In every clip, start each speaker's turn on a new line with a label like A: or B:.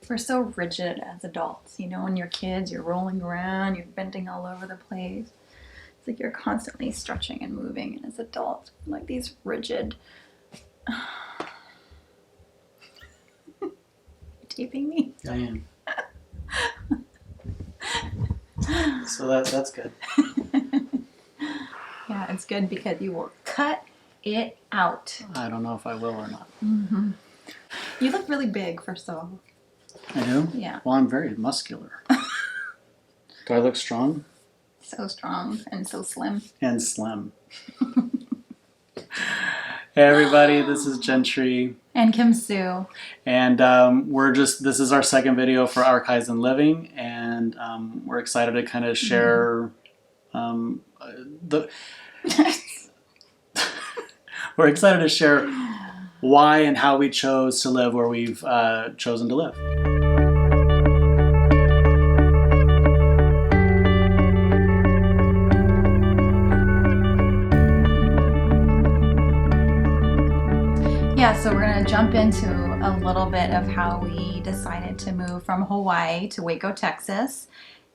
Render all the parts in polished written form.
A: we're so rigid as adults. You know, when you're kids, you're rolling around, you're bending all over the place. It's like you're constantly stretching and moving. And as adults, like these rigid. Taping me.
B: I am. So that's good.
A: Yeah, it's good because you will cut it out.
B: I don't know if I will or not.
A: Mm-hmm. You look really big, first of all.
B: I do?
A: Yeah.
B: Well, I'm very muscular. Do I look strong?
A: So strong and so slim.
B: And slim. Hey everybody, this is Jentry.
A: And Kim Sue.
B: And this is our second video for our Kaizen Living, and we're excited to kind of share we're excited to share why and how we chose to live where we've chosen to live.
A: Yeah, so we're going to jump into a little bit of how we decided to move from Hawaii to Waco, Texas,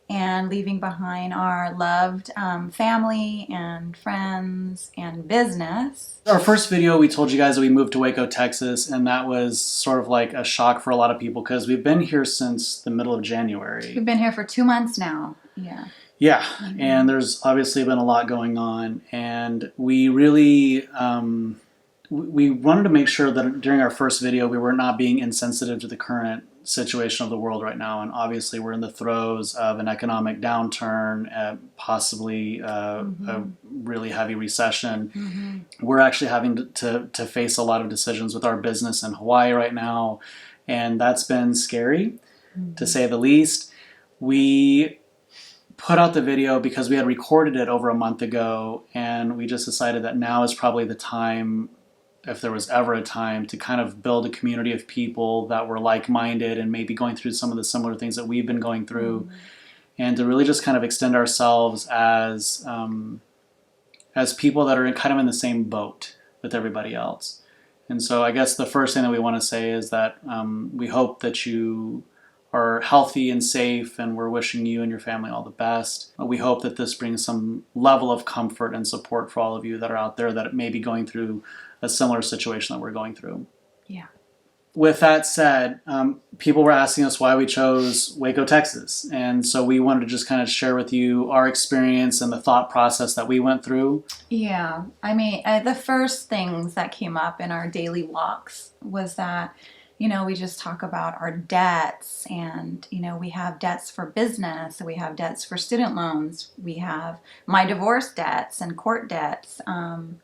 A: and leaving behind our loved family and friends and business.
B: Our first video, we told you guys that we moved to Waco, Texas, and that was sort of like a shock for a lot of people because we've been here since the middle of January.
A: We've been here for 2 months now. Yeah.
B: Yeah,
A: Mm-hmm.
B: And there's obviously been a lot going on, and we really we wanted to make sure that during our first video we were not being insensitive to the current situation of the world right now. And obviously we're in the throes of an economic downturn, possibly a really heavy recession. Mm-hmm. We're actually having to face a lot of decisions with our business in Hawaii right now, and that's been scary, to say the least. We put out the video because we had recorded it over a month ago, and we just decided that now is probably the time, if there was ever a time, to kind of build a community of people that were like-minded and maybe going through some of the similar things that we've been going through, and to really just kind of extend ourselves as people that are kind of in the same boat with everybody else. And so I guess the first thing that we want to say is that we hope that you are healthy and safe, and we're wishing you and your family all the best. We hope that this brings some level of comfort and support for all of you that are out there that may be going through a similar situation that we're going through.
A: Yeah.
B: With that said, people were asking us why we chose Waco, Texas. And so we wanted to just kind of share with you our experience and the thought process that we went through.
A: Yeah. I mean, the first things that came up in our daily walks was that, you know, we just talk about our debts, and, you know, we have debts for business, we have debts for student loans, we have my divorce debts and court debts.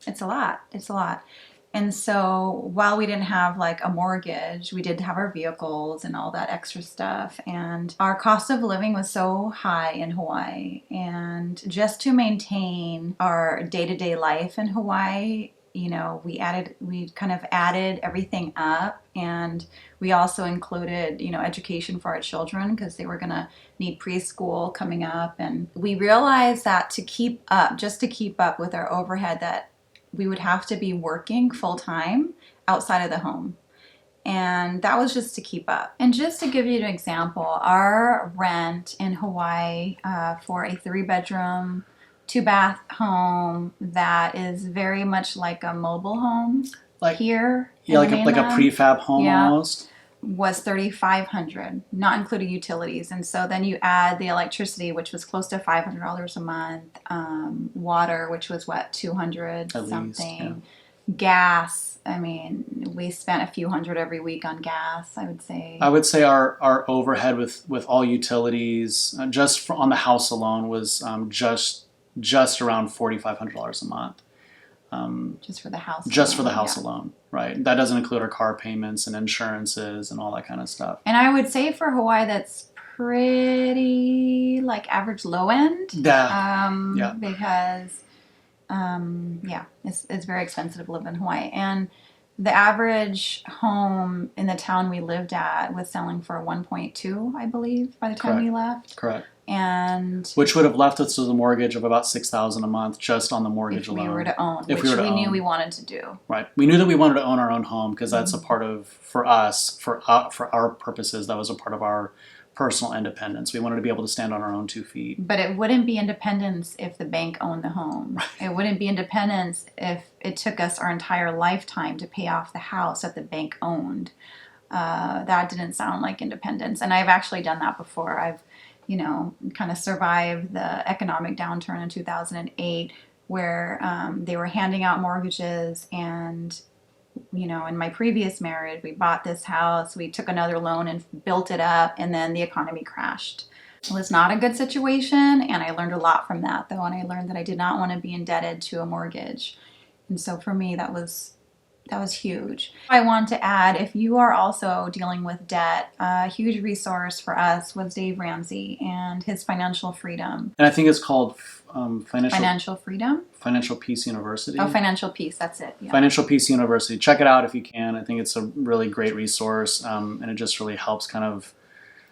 A: It's a lot. It's a lot. And so while we didn't have like a mortgage, we did have our vehicles and all that extra stuff. And our cost of living was so high in Hawaii. And just to maintain our day-to-day life in Hawaii, you know, we kind of added everything up, and we also included, you know, education for our children because they were going to need preschool coming up. And we realized that to keep up with our overhead, that we would have to be working full time outside of the home. And that was just to keep up. And just to give you an example, our rent in Hawaii for a 3-bedroom, 2-bath home that is very much like a mobile home, like here.
B: Yeah, like a prefab home almost.
A: Was $3,500, not including utilities. And so then you add the electricity, which was close to $500 a month, water, which was what, $200 something, yeah. Gas. I mean, we spent a few hundred every week on gas, I would say.
B: I would say our overhead with all utilities, just on the house alone, was just around $4,500 a month.
A: Just for the house.
B: Just for the house alone, right? That doesn't include our car payments and insurances and all that kind of stuff.
A: And I would say for Hawaii, that's pretty like average low end.
B: Yeah.
A: Because it's very expensive to live in Hawaii. And The average home in the town we lived at was selling for 1.2, I believe, by the time we left.
B: Correct.
A: And
B: which would have left us with a mortgage of about $6,000 a month just on the mortgage
A: if
B: alone.
A: we were to own,
B: if
A: which we
B: own.
A: knew we wanted to do.
B: Right. We knew that we wanted to own our own home because that's a part of, for us, for our purposes, that was a part of our personal independence. We wanted to be able to stand on our own 2 feet.
A: But it wouldn't be independence if the bank owned the home. Right. It wouldn't be independence if it took us our entire lifetime to pay off the house that the bank owned. That didn't sound like independence. And I've actually done that before. I've, kind of survived the economic downturn in 2008 where they were handing out mortgages and in my previous marriage, we bought this house, we took another loan and built it up, and then the economy crashed. It was not a good situation, and I learned a lot from that, though, and I learned that I did not want to be indebted to a mortgage. And so for me, that was huge. I want to add, if you are also dealing with debt, a huge resource for us was Dave Ramsey and his Financial Freedom.
B: And I think it's called
A: Financial Freedom?
B: Financial Peace University.
A: Oh, Financial Peace, that's it. Yeah.
B: Financial Peace University. Check it out if you can. I think it's a really great resource, and it just really helps kind of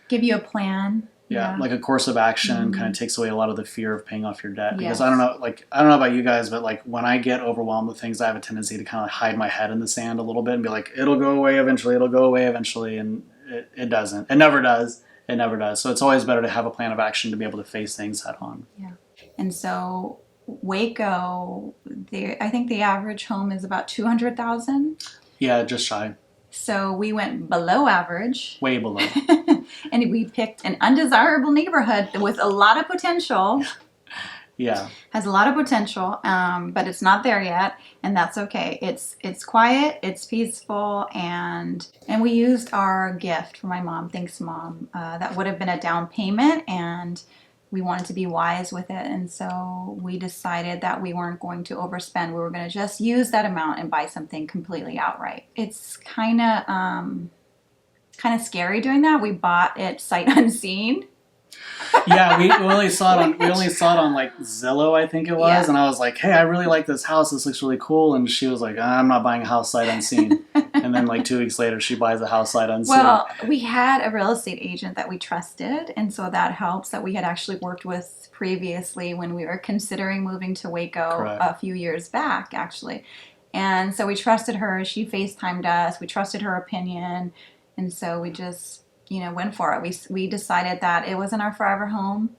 A: give you a plan.
B: Yeah, like a course of action kind of takes away a lot of the fear of paying off your debt. Because
A: Yes.
B: I don't know about you guys, but like when I get overwhelmed with things, I have a tendency to kind of hide my head in the sand a little bit and be like, it'll go away eventually, and it doesn't. It never does. It never does. So it's always better to have a plan of action to be able to face things head on.
A: Yeah. And so Waco, I think the average home is about 200,000.
B: Yeah, just shy.
A: So we went below average.
B: Way below.
A: And we picked an undesirable neighborhood with a lot of potential.
B: Yeah.
A: Has a lot of potential, but it's not there yet, and that's okay. It's quiet, it's peaceful, and we used our gift for my mom. Thanks, Mom. That would have been a down payment, and we wanted to be wise with it, and so we decided that we weren't going to overspend. We were going to just use that amount and buy something completely outright. It's kind of scary doing that. We bought it sight unseen.
B: Yeah, we only saw it on like Zillow, I think it was,
A: Yeah.
B: and I was like, "Hey, I really like this house. This looks really cool." And she was like, "I'm not buying a house sight unseen." And then like 2 weeks later, she buys a house sight unseen.
A: Well, we had a real estate agent that we trusted, and so that helps that we had actually worked with previously when we were considering moving to Waco.
B: Correct.
A: A few years back, actually. And so we trusted her. She FaceTimed us. We trusted her opinion, and so we just went for it. We decided that it wasn't our forever home,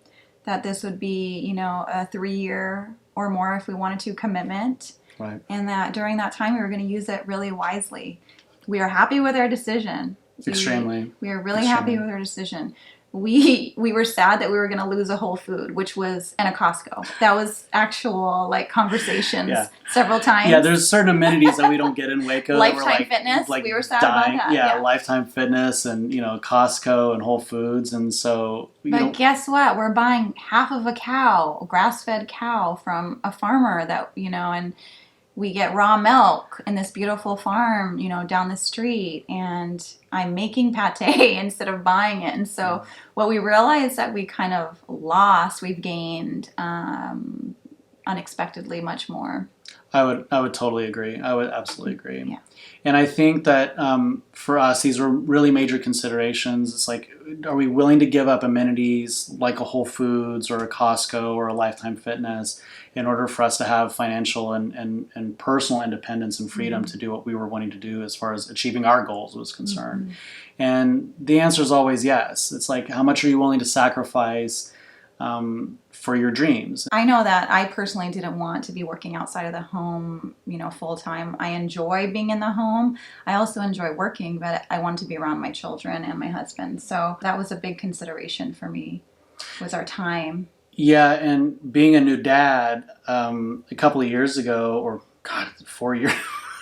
A: that this would be a 3-year or more if we wanted to commitment.
B: Right.
A: And that during that time we were going to use it really wisely. We are happy with our decision.
B: Extremely.
A: We are really happy with our decision. We were sad that we were going to lose a Whole Food, which was, and a Costco. That was actual conversations several times.
B: Yeah, there's certain amenities that we don't get in Waco.
A: Lifetime Fitness. We were sad about that.
B: Yeah, Lifetime Fitness and Costco and Whole Foods, and so.
A: But guess what? We're buying half of a cow, a grass-fed cow from a farmer that and we get raw milk in this beautiful farm, down the street, and I'm making pate instead of buying it. And so what we realized that we kind of lost, we've gained unexpectedly much more.
B: I would totally agree. I would absolutely agree.
A: Yeah.
B: And I think that for us, these are really major considerations. It's like, are we willing to give up amenities like a Whole Foods or a Costco or a Lifetime Fitness in order for us to have financial and personal independence and freedom to do what we were wanting to do as far as achieving our goals was concerned? And the answer is always yes. It's like, how much are you willing to sacrifice for your dreams?
A: I know that I personally didn't want to be working outside of the home, full time. I enjoy being in the home. I also enjoy working, but I wanted to be around my children and my husband. So that was a big consideration for me, was our time.
B: Yeah, and being a new dad, a couple of years ago, or God, 4 years,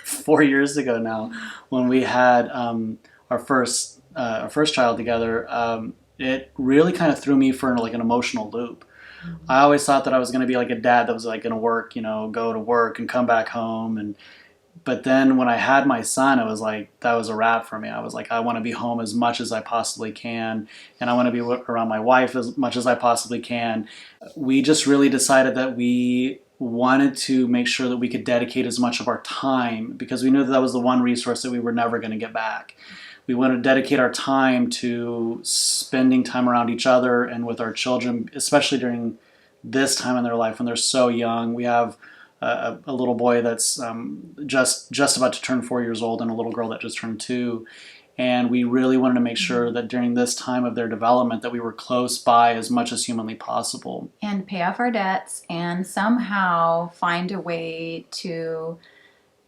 B: 4 years ago now, when we had our first child together, it really kind of threw me for like an emotional loop. I always thought that I was going to be like a dad that was like going to work, go to work and come back home. But then when I had my son, it was like, that was a wrap for me. I was like, I want to be home as much as I possibly can. And I want to be around my wife as much as I possibly can. We just really decided that we wanted to make sure that we could dedicate as much of our time, because we knew that was the one resource that we were never going to get back. We wanted to dedicate our time to spending time around each other and with our children, especially during this time in their life when they're so young. We have a little boy that's just about to turn 4 years old and a little girl that just turned 2. And we really wanted to make sure that during this time of their development that we were close by as much as humanly possible.
A: And pay off our debts and somehow find a way to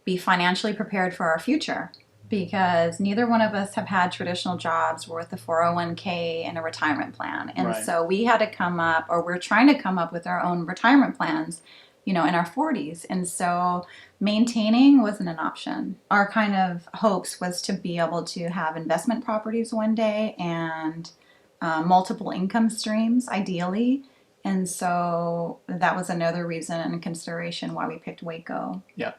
A: be financially prepared for our future. Because neither one of us have had traditional jobs with a 401k and a retirement plan. And
B: Right.
A: so we had to come up, or we're trying to come up with our own retirement plans, in our 40s. And so maintaining wasn't an option. Our kind of hopes was to be able to have investment properties one day and multiple income streams, ideally. And so that was another reason and consideration why we picked Waco.
B: Yeah.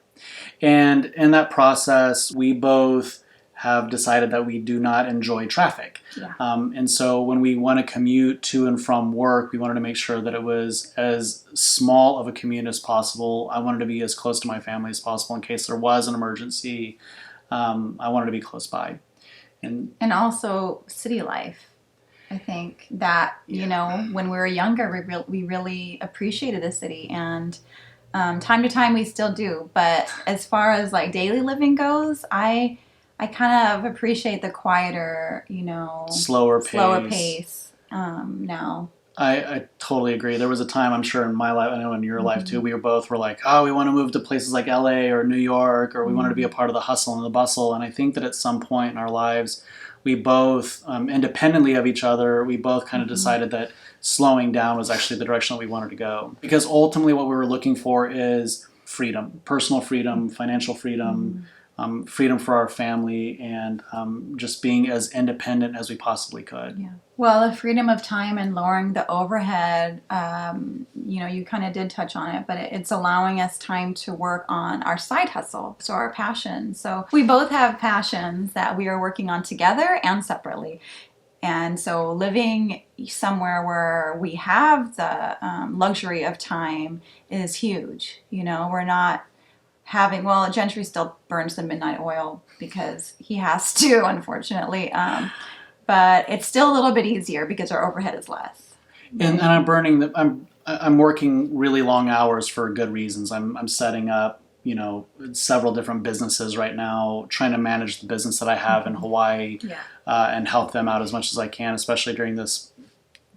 B: And in that process, we both have decided that we do not enjoy traffic.
A: Yeah.
B: And so when we want to commute to and from work, we wanted to make sure that it was as small of a commute as possible. I wanted to be as close to my family as possible in case there was an emergency. I wanted to be close by.
A: And also city life. I think that, when we were younger, we really appreciated the city, and time to time we still do. But as far as like daily living goes, I kind of appreciate the quieter,
B: slower pace
A: now.
B: I totally agree. There was a time, I'm sure in my life, I know in your life too, we were like, oh, we want to move to places like LA or New York, or we wanted to be a part of the hustle and the bustle. And I think that at some point in our lives, we both, independently of each other, we both kind of decided that slowing down was actually the direction that we wanted to go. Because ultimately what we were looking for is freedom, personal freedom, financial freedom, freedom for our family, and just being as independent as we possibly could.
A: Yeah. Well, the freedom of time and lowering the overhead, you kind of did touch on it, but it's allowing us time to work on our side hustle, so our passion. So we both have passions that we are working on together and separately. And so living somewhere where we have the luxury of time is huge. We're not having, Gentry still burns the midnight oil because he has to, unfortunately. But it's still a little bit easier because our overhead is less.
B: And I'm working really long hours for good reasons. I'm setting up, several different businesses right now, trying to manage the business that I have in Hawaii, and help them out as much as I can, especially during this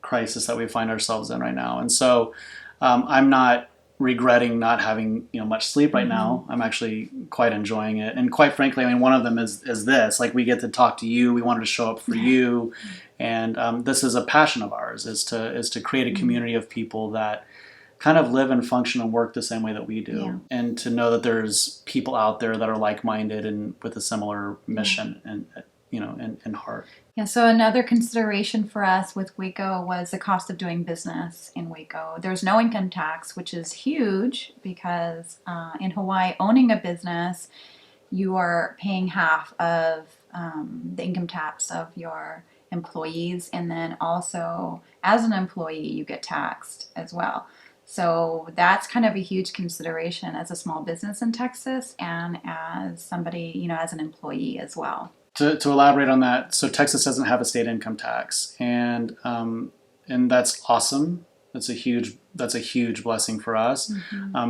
B: crisis that we find ourselves in right now. And so I'm not regretting not having much sleep right now. I'm actually quite enjoying it, and quite frankly, one of them is this. Like, we get to talk to you. We wanted to show up for you, and this is a passion of ours: is to create a community of people that kind of live and function and work the same way that we do, and to know that there's people out there that are like-minded and with a similar mission and in heart.
A: Yeah, so another consideration for us with Waco was the cost of doing business in Waco. There's no income tax, which is huge because in Hawaii, owning a business, you are paying half of the income tax of your employees. And then also, as an employee, you get taxed as well. So that's kind of a huge consideration as a small business in Texas and as somebody, as an employee as well.
B: To elaborate on that, so Texas doesn't have a state income tax, and that's awesome. That's a huge blessing for us,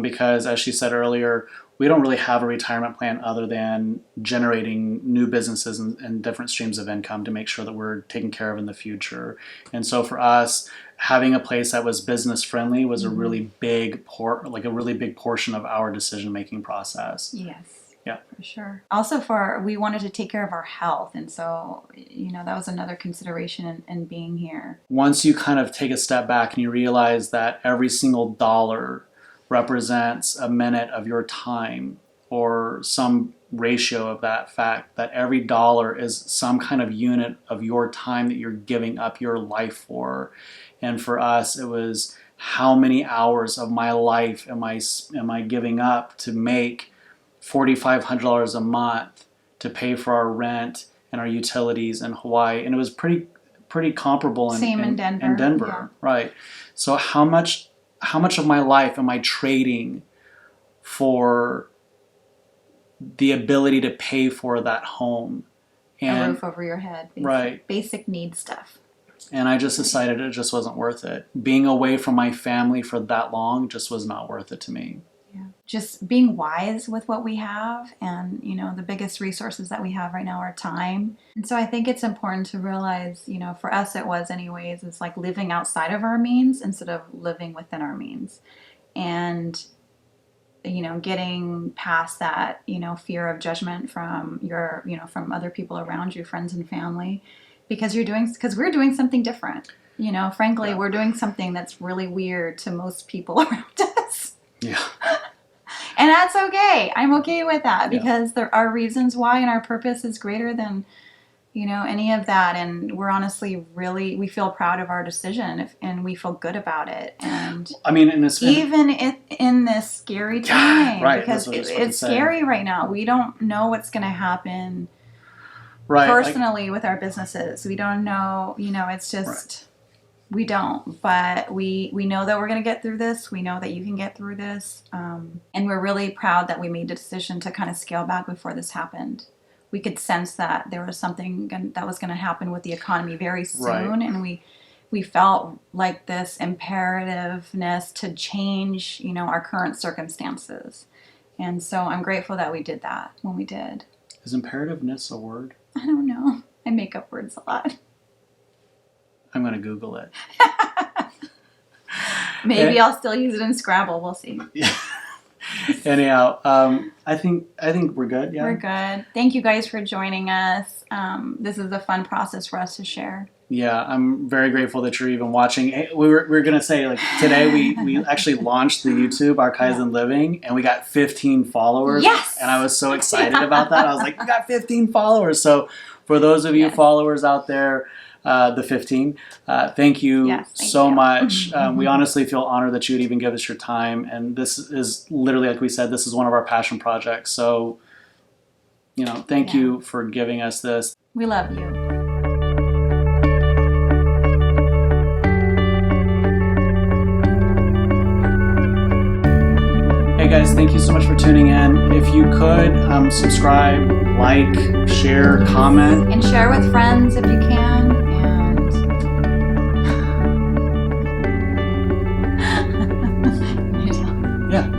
B: because, as she said earlier, we don't really have a retirement plan other than generating new businesses and different streams of income to make sure that we're taken care of in the future. And so for us, having a place that was business friendly was a really big portion of our decision making process.
A: Yes.
B: Yeah,
A: for sure. Also, we wanted to take care of our health, and so that was another consideration in being here.
B: Once you kind of take a step back and you realize that every single dollar represents a minute of your time, or some ratio of that fact, that every dollar is some kind of unit of your time that you're giving up your life for. And for us, it was, how many hours of my life am I giving up to make $4,500 a month to pay for our rent and our utilities in Hawaii? And it was pretty comparable
A: in Denver.
B: Right. So how much how much of my life am I trading for the ability to pay for that home?
A: A roof over your head. Basic need stuff.
B: And I just decided it just wasn't worth it. Being away from my family for that long just was not worth it to me.
A: Yeah. Just being wise with what we have, and the biggest resources that we have right now are time. And so I think it's important to realize, for us it was anyways, it's like living outside of our means instead of living within our means. And getting past that, fear of judgment from from other people around you, friends and family, because we're doing something different. Frankly, we're doing something that's really weird to most people around us.
B: Yeah.
A: And that's okay. I'm okay with that, because there are reasons why, and our purpose is greater than, any of that. And we're honestly we feel proud of our decision, and we feel good about it. And
B: I mean,
A: even in this scary time, because it's
B: say.
A: Scary right now. We don't know what's going to happen personally with our businesses. We don't know, it's just, we don't, but we know that we're going to get through this. We know that you can get through this. And we're really proud that we made the decision to kind of scale back before this happened. We could sense that there was something that was going to happen with the economy very soon. And we felt like this imperativeness to change, our current circumstances. And so I'm grateful that we did that when we did.
B: Is imperativeness a word?
A: I don't know. I make up words a lot.
B: I'm going to Google it.
A: Maybe I'll still use it in Scrabble. We'll see.
B: Yeah. Anyhow, I think we're good. Yeah,
A: we're good. Thank you guys for joining us. This is a fun process for us to share.
B: Yeah, I'm very grateful that you're even watching. We were going to say, like, today we actually launched the YouTube, our Kaizen Living, and we got 15 followers.
A: Yes!
B: And I was so excited about that. I was like, we got 15 followers. So for those of you followers out there, the 15, thank you so much. We honestly feel honored that you would even give us your time. And this is literally, like we said, this is one of our passion projects. So, thank you for giving us this.
A: We love you.
B: Hey guys, thank you so much for tuning in. If you could, subscribe, like, share, comment.
A: And share with friends if you can.
B: Yeah,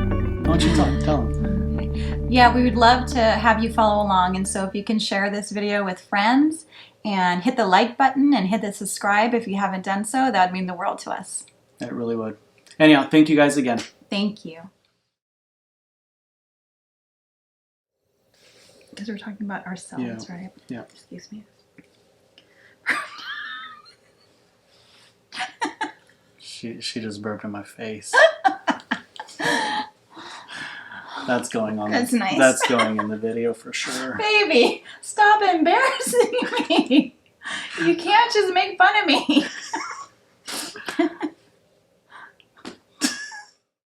B: why don't you tell them?
A: Yeah, we would love to have you follow along. And so if you can share this video with friends and hit the like button and hit the subscribe if you haven't done so, that would mean the world to us.
B: It really would. Anyhow, thank you guys again.
A: Thank you. Because we're talking about ourselves, right?
B: Yeah.
A: Excuse me.
B: She just burped in my face. That's going on.
A: That's nice.
B: That's going in the video for sure.
A: Baby, stop embarrassing me. You can't just make fun of me.